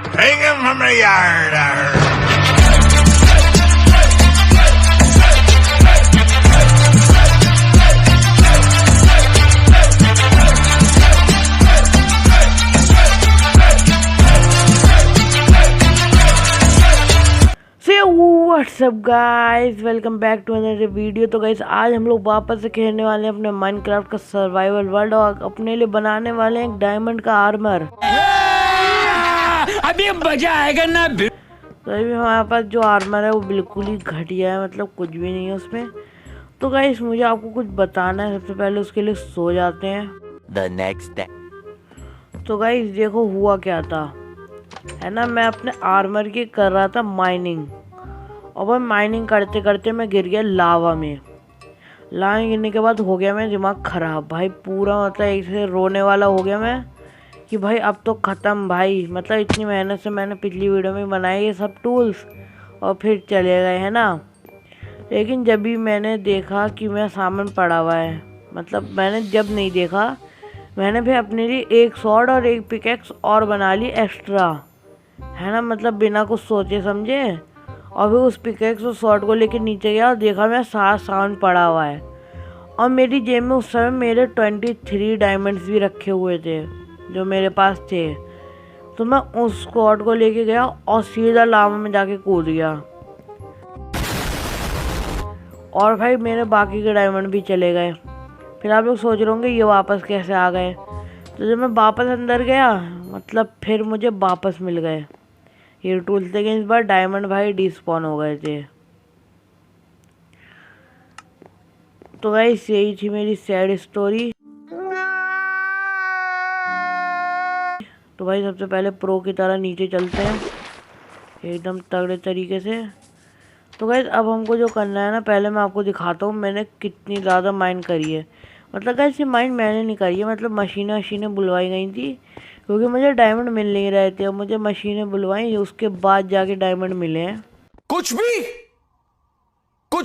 Bring him from the yard. What's up guys, welcome back to another video. तो guys आज हम लोग वापस से खेलने वाले हैं अपने माइनक्राफ्ट का सर्वाइवल वर्ल्ड और अपने लिए बनाने वाले हैं एक डायमंड का आर्मर। अभी मजा आएगा ना। तो अभी हमारे पास जो आर्मर है वो बिल्कुल ही घटिया है, मतलब कुछ भी नहीं है उसमें। तो गाइस मुझे आपको कुछ बताना है, सबसे पहले उसके लिए सो जाते हैं। The next day. तो गाइस देखो हुआ क्या था, है ना, मैं अपने आर्मर की कर रहा था माइनिंग, और वह माइनिंग करते करते मैं गिर गया लावा में। लावा में गिरने के बाद हो गया मैं दिमाग ख़राब भाई, पूरा मतलब ऐसे रोने वाला हो गया मैं कि भाई अब तो ख़त्म भाई। मतलब इतनी मेहनत से मैंने पिछली वीडियो में बनाए ये सब टूल्स और फिर चले गए, है ना। लेकिन जब भी मैंने देखा कि मेरा सामान पड़ा हुआ है, मतलब मैंने जब नहीं देखा, मैंने फिर अपने लिए एक स्वॉर्ड और एक पिकेक्स और बना ली एक्स्ट्रा, है ना, मतलब बिना कुछ सोचे समझे। और फिर उस पिकेक्स और स्वॉर्ड को लेकर नीचे गया और देखा मेरा सारा सामान पड़ा हुआ है, और मेरी जेब में उस समय मेरे 23 डायमंड्स भी रखे हुए थे जो मेरे पास थे। तो मैं उस स्वॉर्ड को लेके गया और सीधा लावा में जाके कूद गया, और भाई मेरे बाकी के डायमंड भी चले गए। फिर आप लोग सोच रहे होंगे ये वापस कैसे आ गए। तो जब मैं वापस अंदर गया, मतलब फिर मुझे वापस मिल गए ये टूल्स, लेकिन इस बार डायमंड भाई डिस्पॉन हो गए थे। तो गाइस यही थी मेरी सैड स्टोरी। तो भाई सबसे पहले प्रो की तरह नीचे चलते हैं एकदम तगड़े तरीके से। तो गाइस अब हमको जो करना है ना, पहले मैं आपको दिखाता हूँ मैंने कितनी ज़्यादा माइन करी है। मतलब गाइस ये माइन मैंने नहीं करी है, मतलब मशीनें बुलवाई गई थी, क्योंकि मुझे डायमंड मिल नहीं रहे थे, और मुझे मशीनें बुलवाई, उसके बाद जाके डायमंड मिले हैं। कुछ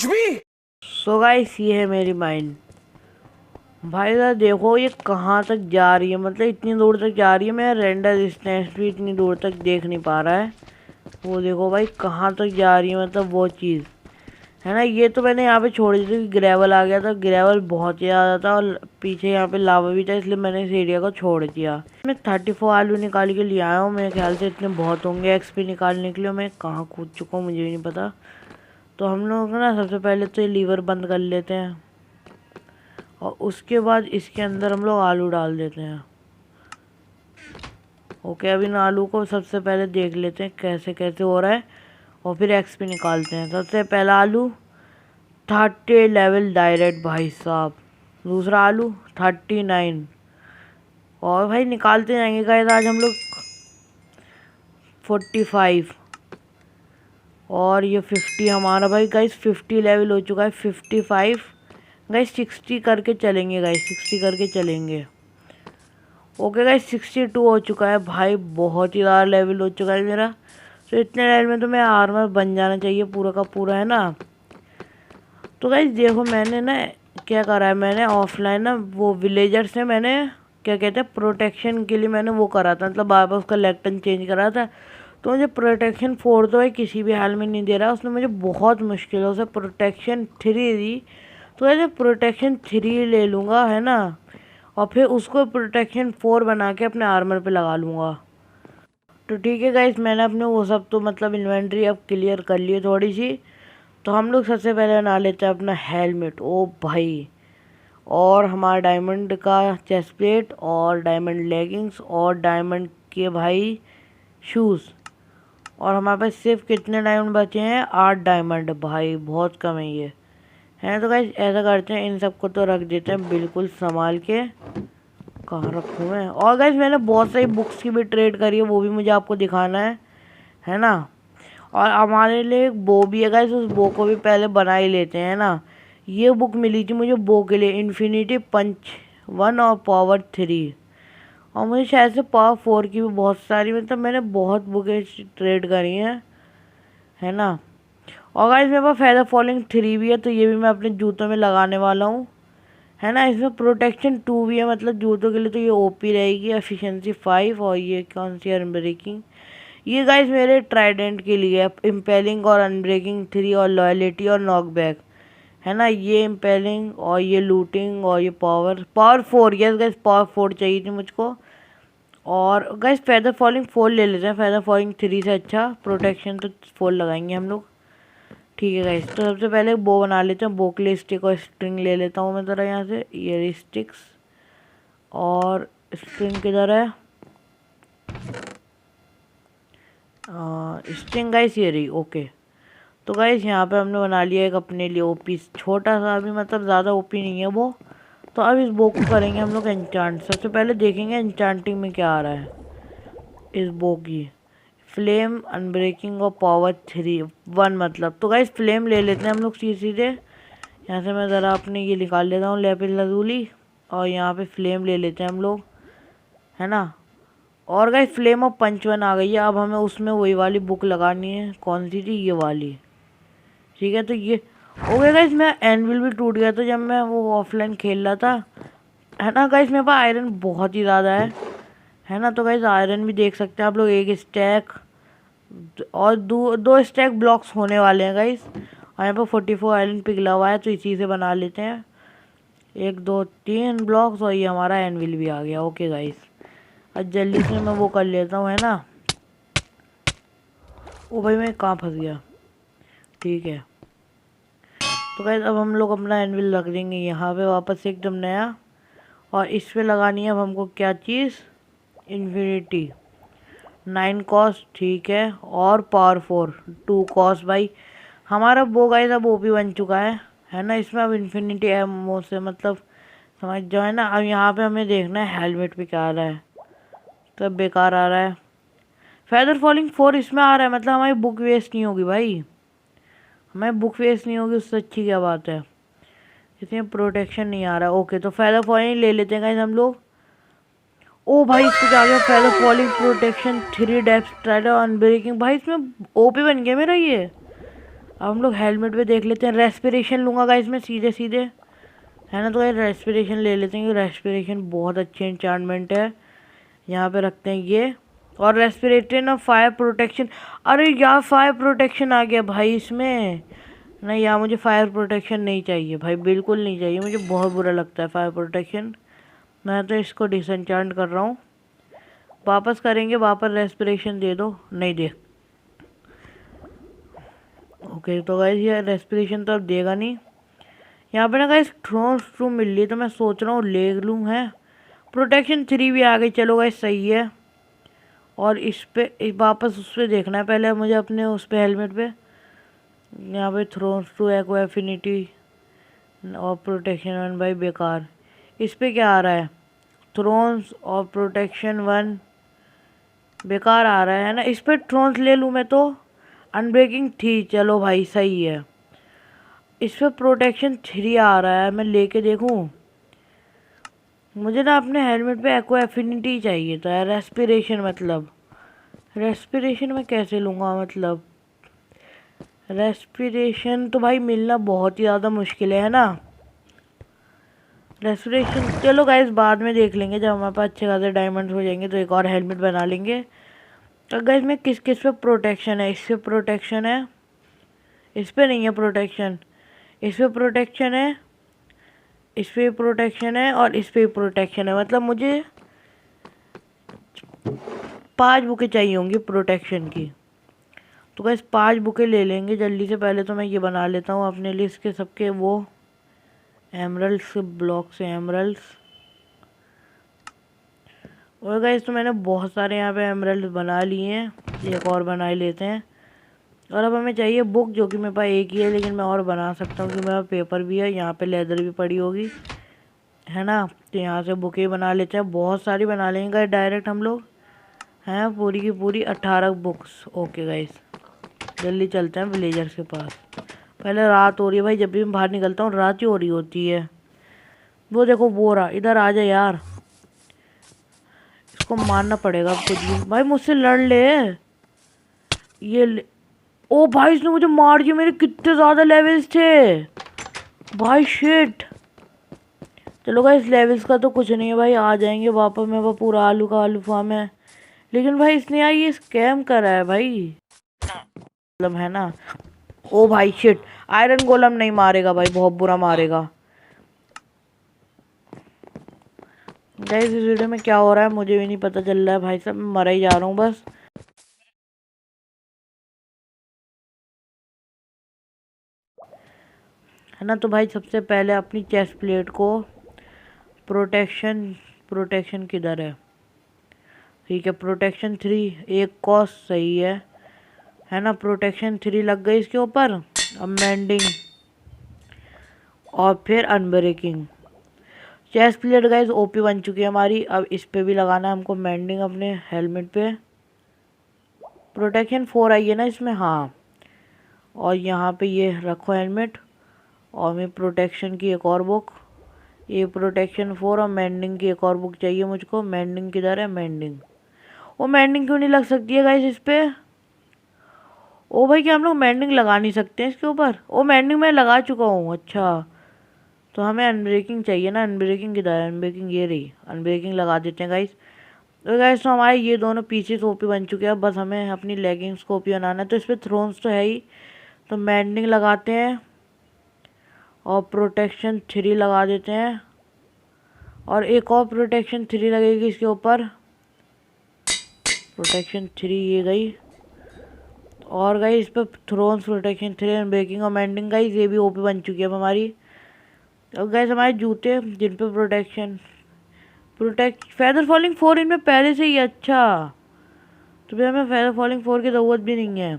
भी। सो गाइस ये है मेरी माइन। भाई साहब देखो ये कहाँ तक जा रही है, मतलब इतनी दूर तक जा रही है, मेरा रेंडर डिस्टेंस भी इतनी दूर तक देख नहीं पा रहा है। वो देखो भाई कहाँ तक जा रही है, मतलब वो चीज़, है ना। ये तो मैंने यहाँ पे छोड़ दी थी, ग्रेवल आ गया था, ग्रेवल बहुत ही ज़्यादा था, और पीछे यहाँ पे लावा भी था, इसलिए मैंने इस एरिया को छोड़ दिया। मैं 34 आलू निकाल के लिए आया हूँ, मेरे ख्याल से इतने बहुत होंगे एक्सपी निकालने के लिए। मैं कहाँ कूद चुका हूँ मुझे भी नहीं पता। तो हम लोग ना सबसे पहले तो ये लीवर बंद कर लेते हैं, और उसके बाद इसके अंदर हम लोग आलू डाल देते हैं। ओके, अब इन आलू को सबसे पहले देख लेते हैं कैसे कैसे हो रहा है, और फिर एक्सपी निकालते हैं। सबसे पहला आलू 30 लेवल डायरेक्ट भाई साहब, दूसरा आलू 39, और भाई निकालते जाएंगे गाइस आज हम लोग 45, और ये 50 हमारा भाई गाइस 50 लेवल हो चुका है। 55 गाइस 60 करके चलेंगे, गाइस 60 करके चलेंगे। ओके गाइस 62 हो चुका है भाई, बहुत ही ज़्यादा लेवल हो चुका है मेरा। तो इतने लेवल में तो मेरा आर्मर बन जाना चाहिए पूरा का पूरा, है ना। तो गाइस देखो मैंने ना क्या करा है, मैंने ऑफलाइन ना वो विलेजर से मैंने क्या कहते हैं प्रोटेक्शन के लिए मैंने वो करा था, मतलब बार बार उसका लेक्टन चेंज करा था। तो मुझे प्रोटेक्शन 4 तो भाई किसी भी हाल में नहीं दे रहा, उसने मुझे बहुत मुश्किल है उसे प्रोटेक्शन 3 दी। तो ऐसे प्रोटेक्शन 3 ले लूँगा, है ना, और फिर उसको प्रोटेक्शन 4 बना के अपने आर्मर पे लगा लूँगा। तो ठीक है गाइस, मैंने अपने वो सब तो मतलब इन्वेंट्री अब क्लियर कर लिए थोड़ी सी। तो हम लोग सबसे पहले बना लेते हैं अपना हेलमेट, ओ भाई, और हमारा डायमंड का चेस्ट प्लेट, और डायमंड लेगिंग्स, और डायमंड के भाई शूज़। और हमारे पास सिर्फ कितने डायमंड बचे हैं, 8 डायमंड भाई, बहुत कम है ये, है। तो गाइस ऐसा करते हैं, इन सबको तो रख देते हैं बिल्कुल संभाल के। कहाँ रखूँ मैं। और गाइस मैंने बहुत सारी बुक्स की भी ट्रेड करी है, वो भी मुझे आपको दिखाना है ना। और हमारे लिए एक बो भी है गाइस, उस बो को भी पहले बना ही लेते हैं ना। ये बुक मिली थी मुझे बो के लिए, इन्फिनिटी पंच 1 और पावर 3, और मुझे शायद से पावर 4 की भी बहुत सारी, मतलब मैंने बहुत बुकें ट्रेड करी हैं, है ना। और गाइस मेरे पास फेदर फॉलिंग 3 भी है, तो ये भी मैं अपने जूतों में लगाने वाला हूँ, है ना। इसमें प्रोटेक्शन 2 भी है, मतलब जूतों के लिए तो ये ओपी रहेगी। एफिशिएंसी 5, और ये कौन सी अनब्रेकिंग, ये गाइस मेरे ट्राइडेंट के लिए है, इम्पेलिंग और अनब्रेकिंग 3 और लॉयलिटी और नॉकबैक है ना। ये इम्पेलिंग और ये लूटिंग और ये पावर 4। यस गाइस पावर 4 चाहिए थी मुझको। और गाइस फेदर फॉलिंग 4 ले लेते हैं, फेदर फॉलिंग 3 से अच्छा प्रोटेक्शन तो 4 लगाएंगे हम लोग। ठीक है गाइस, तो सबसे पहले बो बना लेते हैं। बो के लिए स्टिक और स्ट्रिंग ले लेता हूँ मैं ज़रा यहाँ से, ये स्टिक्स और स्ट्रिंग किधर है, स्ट्रिंग गाइस ये रही। ओके, तो गाइस यहाँ पे हमने बना लिया एक अपने लिए ओपी, छोटा सा अभी, मतलब ज़्यादा ओपी नहीं है वो। तो अब इस बो को करेंगे हम लोग एन्चांट। सबसे पहले देखेंगे एन्चांटिंग में क्या आ रहा है इस बो की। फ्लेम, अनब्रेकिंग और पावर 1 मतलब। तो गाइस फ्लेम ले लेते हैं हम लोग सीधे। यहाँ से मैं ज़रा अपने ये निकाल लेता हूँ लेपिस लजूली, और यहाँ पे फ्लेम ले लेते हैं हम लोग, है ना। और गाइस फ्लेम ऑफ पंच 1 आ गई है। अब हमें उसमें वही वाली बुक लगानी है, कौन सी थी, ये वाली। ठीक है, तो ये हो गया गाइस। मैं एनविल भी टूट गया था जब मैं वो ऑफलाइन खेल रहा था, है ना। गाइस मेरे पास आयरन बहुत ही ज़्यादा है ना। तो गाइस आयरन भी देख सकते हैं आप लोग, एक स्टैक और दो स्टैक ब्लॉक्स होने वाले हैं गाइस। और यहाँ पर 44 आयरन पिघला हुआ है, तो इसी से बना लेते हैं 1 2 3 ब्लॉक्स। और ये हमारा एनविल भी आ गया। ओके गाइस, अब जल्दी से मैं वो कर लेता हूँ, है ना। ओ भाई मैं कहाँ फंस गया। ठीक है, तो गाइस अब हम लोग अपना एनविल रख देंगे यहाँ पे वापस से एकदम नया। और इस पे लगानी है अब हमको क्या चीज़, इन्फिनिटी 9 कॉस्ट। ठीक है, और पावर 4 2 कॉस्ट। भाई हमारा वो गाइस अब ओपी बन चुका है ना। इसमें अब इन्फिनिटी एमओ से मतलब समझ जाओ, है ना। अब यहाँ पे हमें देखना है हेलमेट पे क्या आ रहा है, तब बेकार आ रहा है। फेदर फॉलिंग 4 इसमें आ रहा है, मतलब हमारी बुक वेस्ट नहीं होगी भाई, हमें बुक वेस्ट नहीं होगी, उससे अच्छी क्या बात है। इसमें प्रोटेक्शन नहीं आ रहा। ओके, तो फेदर फॉलिंग ले लेते हैं गाइस हम लोग। ओ भाई इसको क्या गया, feather falling protection 3 depth strider unbreaking. भाई इसमें ओपी बन गया मेरा ये। अब हम लोग हेलमेट पे देख लेते हैं। रेस्पिरेशन लूँगा गाइस मैं सीधे सीधे, है ना। तो गाइस रेस्पिरेशन ले लेते हैं, रेस्पिरेशन बहुत अच्छी एन्चांटमेंट है। यहाँ पे रखते हैं ये। और रेस्पिरेटरी और फायर प्रोटेक्शन, अरे यार फायर प्रोटेक्शन आ गया भाई इसमें। नहीं यार मुझे फायर प्रोटेक्शन नहीं चाहिए भाई, बिल्कुल नहीं चाहिए, मुझे बहुत बुरा लगता है फायर प्रोटेक्शन। मैं तो इसको डिसएंचांट कर रहा हूँ। वापस करेंगे, वापस रेस्पिरेशन दे दो, नहीं दे। ओके, तो गाइस ये रेस्पिरेशन तो अब देगा नहीं। यहाँ पे ना गाइस थ्रोन स्ट्रू मिल रही है, तो मैं सोच रहा हूँ ले लूँ, है। प्रोटेक्शन 3 भी आ गई, चलो गाइस सही है। और इस पे वापस उस पर देखना है पहले मुझे, अपने उस पे हेलमेट पे। यहाँ पे थ्रोन्स टू एक्वा एफिनिटी और प्रोटेक्शन 1 भाई बेकार। इस पे क्या आ रहा है, थ्रोन्स और प्रोटेक्शन 1 बेकार आ रहा है ना। इस पे थ्रोन्स ले लूँ मैं तो, अनब्रेकिंग 3, चलो भाई सही है। इस पे प्रोटेक्शन 3 आ रहा है, मैं लेके देखूँ। मुझे ना अपने हेलमेट पे एक्वा एफिनिटी चाहिए था, रेस्पिरेशन मतलब। रेस्पिरेशन में कैसे लूँगा, मतलब रेस्पिरेशन तो भाई मिलना बहुत ही ज़्यादा मुश्किल है ना। रेस्पिरेशन चलो गाइस बाद में देख लेंगे, जब हमारे पास अच्छे खासे डायमंड्स हो जाएंगे तो एक और हेलमेट बना लेंगे। तो गाइस में किस किस पे प्रोटेक्शन है, इस पे प्रोटेक्शन है, इस पे नहीं है प्रोटेक्शन, इस पे प्रोटेक्शन है, इस पे प्रोटेक्शन है और इस पे प्रोटेक्शन है। मतलब मुझे 5 बुकें चाहिए होंगी प्रोटेक्शन की। तो गाइस 5 बुकें ले लेंगे जल्दी से। पहले तो मैं ये बना लेता हूँ अपने लिए इसके सबके वो एमरल्ड्स ब्लॉक से एमरल्ड्स। और गाइस तो मैंने बहुत सारे यहाँ पे एमरल्ड्स बना लिए हैं, एक और बना ही लेते हैं। और अब हमें चाहिए बुक, जो कि मेरे पास एक ही है, लेकिन मैं और बना सकता हूँ, क्योंकि मेरा पेपर भी है। यहाँ पे लेदर भी पड़ी होगी, है ना। तो यहाँ से बुकें बना लेते हैं, बहुत सारी बना लेंगे गाइस डायरेक्ट हम लोग, हैं पूरी की पूरी 18 बुक्स। ओके गाइस जल्दी चलते हैं विलेजर्स के पास। पहले रात हो रही है भाई, जब भी मैं बाहर निकलता हूँ रात ही हो रही होती है। वो देखो वो रहा, इधर आ जा यार, इसको मारना पड़ेगा अब कुछ भी। भाई मुझसे लड़ ले, ये ले। ओ भाई इसने मुझे मार दिया, मेरे कितने ज़्यादा लेवल्स थे भाई, शिट। चलो गाइस लेवल्स का तो कुछ नहीं है भाई, आ जाएंगे वापस। मेरे पास पूरा आलू का आलू फार्म है लेकिन भाई इसने यार ये स्कैम करा है भाई, मतलब है ना। ओ भाई शिट, आयरन गोलम नहीं मारेगा भाई, बहुत बुरा मारेगा। गाइस इस वीडियो में क्या हो रहा है मुझे भी नहीं पता चल रहा है भाई साहब, मैं मरा ही जा रहा हूँ बस। है ना। तो भाई सबसे पहले अपनी चेस्ट प्लेट को प्रोटेक्शन किधर है, ठीक है, प्रोटेक्शन 3 एक कॉस्ट सही है ना। प्रोटेक्शन 3 लग गई इसके ऊपर। अब मेंडिंग और फिर unbreaking. Chest plate guys OP बन चुकी है हमारी। अब इस पे भी लगाना है हमको मेंडिंग अपने हेलमेट पे। प्रोटेक्शन 4 आई है ना इसमें, हाँ। और यहाँ पे ये रखो हेलमेट, और मैं प्रोटेक्शन की एक और बुक, ये प्रोटेक्शन 4 और मेंडिंग की एक और बुक चाहिए मुझको। मेंडिंग किधर है, मेंडिंग। वो मेंडिंग क्यों नहीं लग सकती है गाइस इस पे? ओ भाई क्या हम लोग मेंडिंग लगा नहीं सकते हैं इसके ऊपर? ओ मेंडिंग मैं लगा चुका हूँ, अच्छा। तो हमें अनब्रेकिंग चाहिए ना, अनब्रेकिंग किधर है? अनब्रेकिंग ये रही, अनब्रेकिंग लगा देते हैं गाइस। तो गाइस तो हमारे ये दोनों पीसेस ओपी बन चुके हैं, बस हमें अपनी लेगिंग्स को ओपी बनाना है। तो इस पर थ्रोन्स तो है ही, तो मेंडिंग लगाते हैं और प्रोटेक्शन 3 लगा देते हैं, और एक और प्रोटेक्शन 3 लगेगी इसके ऊपर। प्रोटेक्शन 3 ये गई, और गाइस इस पर थ्रोन्स, प्रोटेक्शन 3, अनब्रेकिंग और मेंडिंग गाइस ये भी ओपी बन चुकी है हमारी। और गाइस हमारे जूते जिन पे फेदर फॉलिंग 4 इनमें पहले से ही है, अच्छा। तो फिर हमें फेदर फॉलिंग 4 की ज़रूरत भी नहीं है।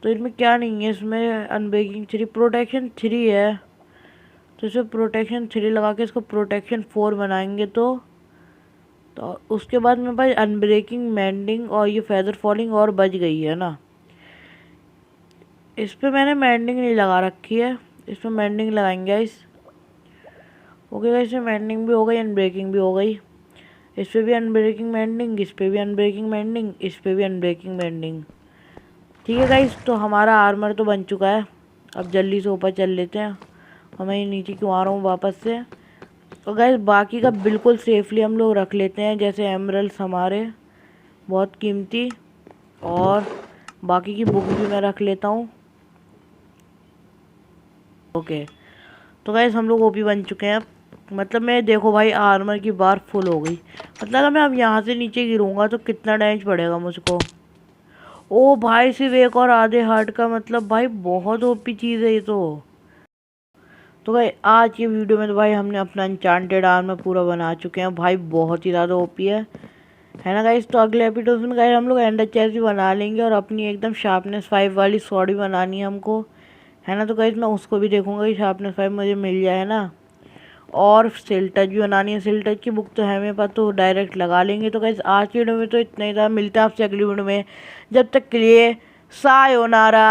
तो इनमें क्या नहीं है, इसमें अनब्रेकिंग 3, प्रोटेक्शन 3 है। तो इसे प्रोटेक्शन 3 लगा के इसको प्रोटेक्शन 4 बनाएंगे। तो उसके बाद मेरे पास अनब्रेकिंग, मेंडिंग और ये फेदर फॉलिंग और बच गई है ना। इस पे मैंने मेंडिंग नहीं लगा रखी है, इस पर मेंडिंग लगाएंगे इस। ओके गाइस, इसमें मेंडिंग भी हो गई, अनब्रेकिंग भी हो गई। इस पे भी अनब्रेकिंग मेंडिंग, इस पे भी अनब्रेकिंग मेंडिंग, इस पे भी अनब्रेकिंग मेंडिंग। ठीक है गाइस, तो हमारा आर्मर तो बन चुका है। अब जल्दी से ऊपर चल लेते हैं। मैं नीचे क्यों आ रहा हूँ वापस से। तो गाइस बाकी का बिल्कुल सेफली हम लोग रख लेते हैं, जैसे एमरल्ड्स हमारे बहुत कीमती, और बाकी की बुक भी मैं रख लेता हूँ। ओके, तो गाइस हम लोग ओपी बन चुके हैं। मतलब मैं देखो भाई आर्मर की बार फुल हो गई। मतलब अगर मैं अब यहाँ से नीचे गिरूंगा तो कितना डैमेज पड़ेगा मुझको। ओ भाई सिर्फ एक और आधे हार्ट का, मतलब भाई बहुत ओपी चीज़ है ये तो भाई आज की वीडियो में तो भाई हमने अपना एन्चांटेड आर्मर पूरा बना चुके हैं भाई, बहुत ही ज़्यादा ओपी है ना गाइस। तो अगले एपिसोड में गाइस हम लोग एंडर चेस्ट भी बना लेंगे, और अपनी एकदम शार्पनेस 5 वाली स्वॉर्ड भी बनानी है हमको, है ना। तो गाइस मैं उसको भी देखूंगा कि शार्पनेस 5 मुझे मिल जाए ना। और सिल टच भी बनानी है, सिल टच की बुक तो है मेरे पास, तो डायरेक्ट लगा लेंगे। तो गाइस आज की वीडियो में तो इतना ही था, मिलता है आपसे अगली वीडियो में। जब तक के लिए सायोनारा।